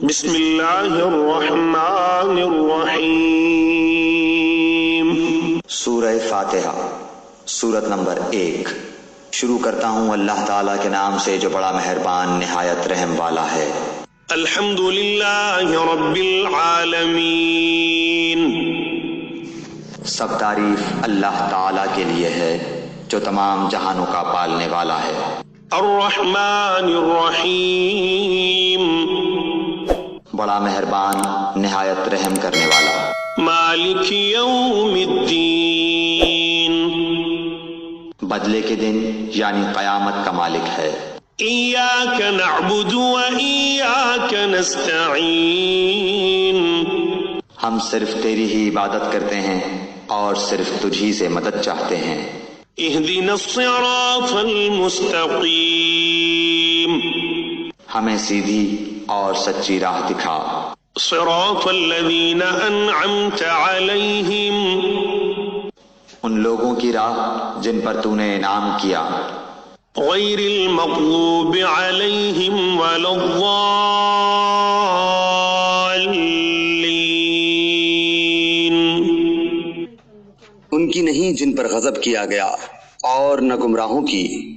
بسم اللہ الرحمن الرحیم۔ سورہ فاتحہ، سورت نمبر 1۔ شروع کرتا ہوں اللہ تعالیٰ کے نام سے جو بڑا مہربان نہایت رحم والا ہے۔ الحمد للہ رب العالمین۔ سب تعریف اللہ تعالیٰ کے لیے ہے جو تمام جہانوں کا پالنے والا ہے۔ الرحمن الرحیم۔ بڑا مہربان نہایت رحم کرنے والا۔ مالک یوم الدین۔ بدلے کے دن یعنی قیامت کا مالک ہے۔ ایاک نعبد و ایاک نستعین۔ ہم صرف تیری ہی عبادت کرتے ہیں اور صرف تجھی سے مدد چاہتے ہیں۔ اہدنا الصراط المستقیم۔ ہمیں سیدھی اور سچی راہ دکھا۔ صراط الذین انعمت علیہم۔ ان لوگوں کی راہ جن پر تو نے انعام کیا۔ غیر المغضوب علیہم ولا الضالین۔ ان کی نہیں جن پر غضب کیا گیا اور نہ گمراہوں کی۔